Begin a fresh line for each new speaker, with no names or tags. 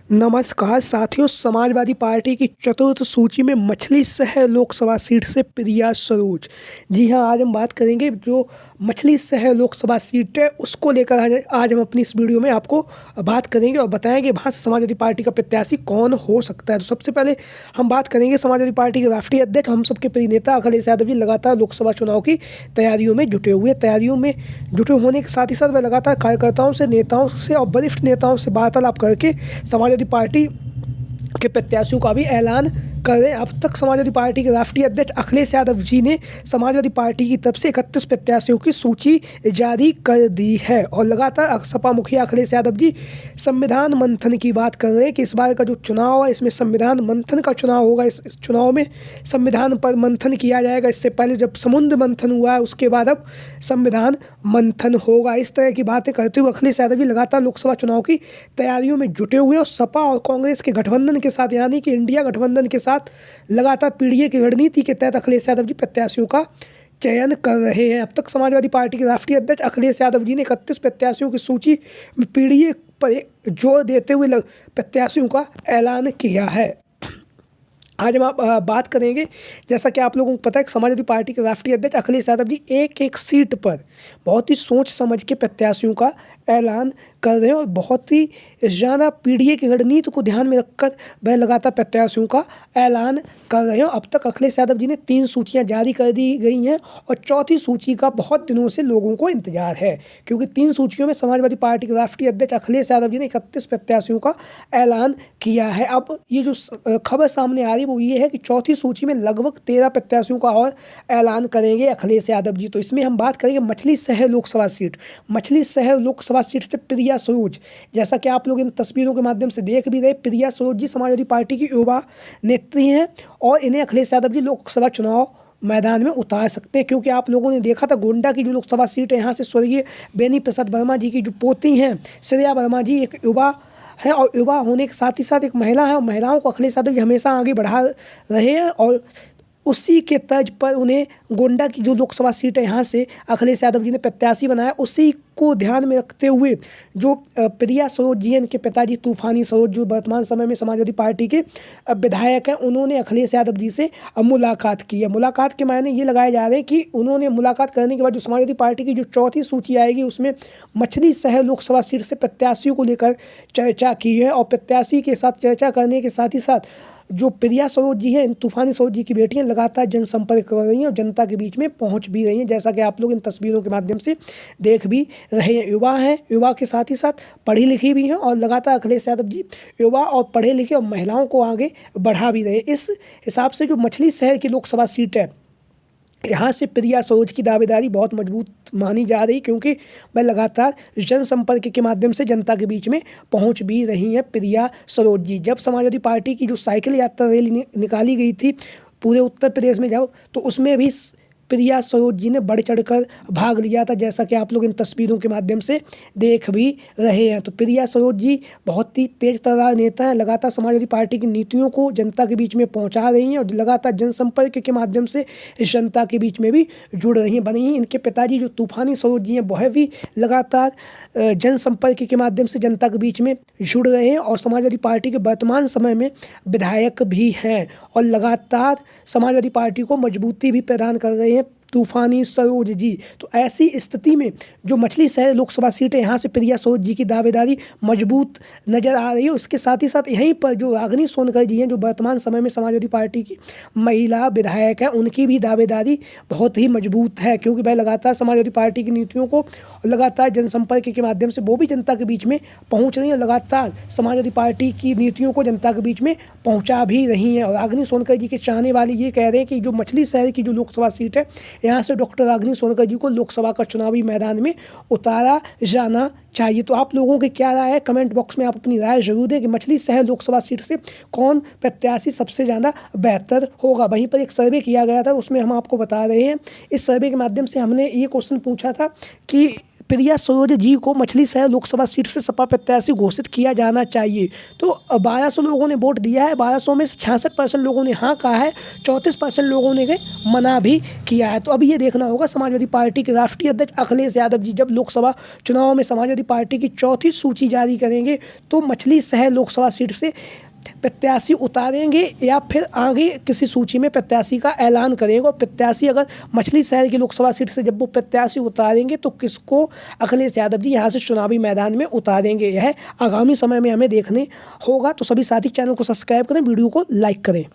नमस्कार साथियों, समाजवादी पार्टी की चतुर्थ सूची में मछली शहर लोकसभा सीट से प्रिया सरोज। जी हाँ, आज हम बात करेंगे जो मछली शहर लोकसभा सीट है उसको लेकर आज हम अपनी इस वीडियो में आपको बात करेंगे और बताएंगे वहाँ से समाजवादी पार्टी का प्रत्याशी कौन हो सकता है। तो सबसे पहले हम बात करेंगे समाजवादी पार्टी के राष्ट्रीय अध्यक्ष, हम सबके प्रिय नेता अखिलेश यादव जी लगातार लोकसभा चुनाव की तैयारियों में जुटे जुटे होने के साथ ही साथ वह लगातार कार्यकर्ताओं से, नेताओं से और वरिष्ठ नेताओं से वार्तालाप करके समाजवादी पार्टी के प्रत्याशियों का भी ऐलान कर रहे हैं। अब तक समाजवादी पार्टी के राष्ट्रीय अध्यक्ष अखिलेश यादव जी ने समाजवादी पार्टी की तरफ से 31 प्रत्याशियों की सूची जारी कर दी है और लगातार सपा मुखिया अखिलेश यादव जी संविधान मंथन की बात कर रहे हैं कि इस बार का जो चुनाव है इसमें संविधान मंथन का चुनाव होगा। इस चुनाव में संविधान पर मंथन किया जाएगा। इससे पहले जब समुद्र मंथन हुआ है उसके बाद अब संविधान मंथन होगा। इस तरह की बातें करते हुए अखिलेश यादव जी लगातार लोकसभा चुनाव की तैयारियों में जुटे हुए हैं और सपा और कांग्रेस के गठबंधन के साथ यानी कि इंडिया गठबंधन के साथ लगातार पीडीए की रणनीति के तहत अखिलेश यादव जी प्रत्याशियों का चयन कर रहे हैं। अब तक समाजवादी पार्टी के राष्ट्रीय अध्यक्ष अखिलेश यादव जी ने 31 प्रत्याशियों की सूची में पीडीए पर जोर देते हुए प्रत्याशियों का ऐलान किया है। आज हम बात करेंगे, जैसा कि आप लोगों को पता है कि समाजवादी पार्टी के राष्ट्रीय अध्यक्ष अखिलेश यादव जी एक एक सीट पर बहुत ही सोच समझ के प्रत्याशियों का ऐलान कर रहे हैं और बहुत ही ज़्यादा पीडीए की रणनीति को ध्यान में रखकर वह लगातार प्रत्याशियों का ऐलान कर रहे हैं। अब तक अखिलेश यादव जी ने 3 सूचियां जारी कर दी गई हैं और चौथी सूची का बहुत दिनों से लोगों को इंतजार है, क्योंकि 3 सूचियों में समाजवादी पार्टी के राष्ट्रीय अध्यक्ष अखिलेश यादव जी ने 31 प्रत्याशियों का ऐलान किया है। अब ये जो खबर सामने आ रही है वो ये है कि चौथी सूची में लगभग 13 प्रत्याशियों का और ऐलान करेंगे अखिलेश यादव जी। तो इसमें हम बात करेंगे मछली शहर लोकसभा सीट से प्रिया सरोज। जैसा कि आप लोग इन तस्वीरों के माध्यम से देख भी रहे, प्रिया सरोज जी समाजवादी पार्टी की युवा नेत्री हैं और इन्हें अखिलेश यादव जी लोकसभा चुनाव मैदान में उतार सकते हैं, क्योंकि आप लोगों ने देखा था गोंडा की जो लोकसभा सीट है यहाँ से स्वर्गीय बेनी प्रसाद वर्मा जी की जो पोती हैं श्रेया वर्मा जी एक युवा है और युवा होने के साथ ही साथ एक महिला है और महिलाओं को अखिलेश यादव जी हमेशा आगे बढ़ा रहे हैं और उसी के तर्ज पर उन्हें गोंडा की जो लोकसभा सीट है यहाँ से अखिलेश यादव जी ने प्रत्याशी बनाया। उसी को ध्यान में रखते हुए जो प्रिया सरोज जी हैं, इनके पिताजी तूफानी सरोज जो वर्तमान समय में समाजवादी पार्टी के विधायक हैं, उन्होंने अखिलेश यादव जी से मुलाकात की है। मुलाकात के मायने ये लगाए जा रहे हैं कि उन्होंने मुलाकात करने के बाद जो समाजवादी पार्टी की जो चौथी सूची आएगी उसमें मछली शहर लोकसभा सीट से प्रत्याशियों को लेकर चर्चा की है और प्रत्याशी के साथ चर्चा करने के साथ ही साथ जो प्रिया सरोज जी हैं, तूफानी सरोज जी की बेटियां लगातार जनसंपर्क कर रही हैं और जनता के बीच में पहुंच भी रही हैं, जैसा कि आप लोग इन तस्वीरों के माध्यम से देख भी रहे हैं। युवा के साथ ही साथ पढ़ी लिखी भी हैं और लगातार अखिलेश यादव जी युवा और पढ़े लिखे और महिलाओं को आगे बढ़ा भी रहे। इस हिसाब से जो मछली शहर की लोकसभा सीट है यहाँ से प्रिया सरोज की दावेदारी बहुत मजबूत मानी जा रही, क्योंकि वह लगातार जनसंपर्क के माध्यम से जनता के बीच में पहुंच भी रही हैं प्रिया सरोज जी। जब समाजवादी पार्टी की जो साइकिल यात्रा रैली निकाली गई थी पूरे उत्तर प्रदेश में जब, तो उसमें भी प्रिया सरोज जी ने बढ़ चढ़कर भाग लिया था, जैसा कि आप लोग इन तस्वीरों के माध्यम से देख भी रहे हैं। तो प्रिया सरोज जी बहुत ही तेज तर्रार नेता हैं, लगातार समाजवादी पार्टी की नीतियों को जनता के बीच में पहुंचा रही हैं और लगातार जनसंपर्क के माध्यम से जनता के बीच में भी जुड़ रही हैं बनी हैं। इनके पिताजी जो तूफानी सरोज जी हैं वह भी लगातार जनसंपर्क के माध्यम से जनता के बीच में जुड़ रहे हैं और समाजवादी पार्टी के वर्तमान समय में विधायक भी हैं और लगातार समाजवादी पार्टी को मजबूती भी प्रदान कर रहे हैं तूफानी सरोज जी। तो ऐसी स्थिति में जो मछली शहर लोकसभा सीट है यहाँ से प्रिया सरोज जी की दावेदारी मजबूत नज़र आ रही है। उसके साथ ही साथ यहीं पर जो रागिनी सोनकर जी हैं जो वर्तमान समय में समाजवादी पार्टी की महिला विधायक हैं, उनकी भी दावेदारी बहुत ही मजबूत है, क्योंकि वह लगातार समाजवादी पार्टी की नीतियों को लगातार जनसंपर्क के माध्यम से वो भी जनता के बीच में पहुँच रही हैं, लगातार समाजवादी पार्टी की नीतियों को जनता के बीच में पहुँचा भी रही हैं। और रागिनी सोनकर जी के चाहने वाले ये कह रहे हैं कि जो मछली शहर की जो लोकसभा सीट है यहाँ से डॉक्टर रागिनी सोनकर जी को लोकसभा का चुनावी मैदान में उतारा जाना चाहिए। तो आप लोगों की क्या राय है, कमेंट बॉक्स में आप अपनी राय जरूर दें कि मछली शहर लोकसभा सीट से कौन प्रत्याशी सबसे ज़्यादा बेहतर होगा। वहीं पर एक सर्वे किया गया था, उसमें हम आपको बता रहे हैं, इस सर्वे के माध्यम से हमने ये क्वेश्चन पूछा था कि प्रिया सरोज जी को मछली शहर लोकसभा सीट से सपा प्रत्याशी घोषित किया जाना चाहिए। तो 1200 लोगों ने वोट दिया है, 1200 में से 66% लोगों ने हाँ कहा है, 34% लोगों ने मना भी किया है। तो अब ये देखना होगा समाजवादी पार्टी के राष्ट्रीय अध्यक्ष अखिलेश यादव जी जब लोकसभा चुनाव में समाजवादी पार्टी की चौथी सूची जारी करेंगे तो मछली शहर लोकसभा सीट से प्रत्याशी उतारेंगे या फिर आगे किसी सूची में प्रत्याशी का ऐलान करेंगे। और प्रत्याशी अगर मछली शहर की लोकसभा सीट से जब वो प्रत्याशी उतारेंगे तो किसको अखिलेश यादव जी यहाँ से चुनावी मैदान में उतारेंगे, यह आगामी समय में हमें देखने होगा। तो सभी साथी चैनल को सब्सक्राइब करें, वीडियो को लाइक करें।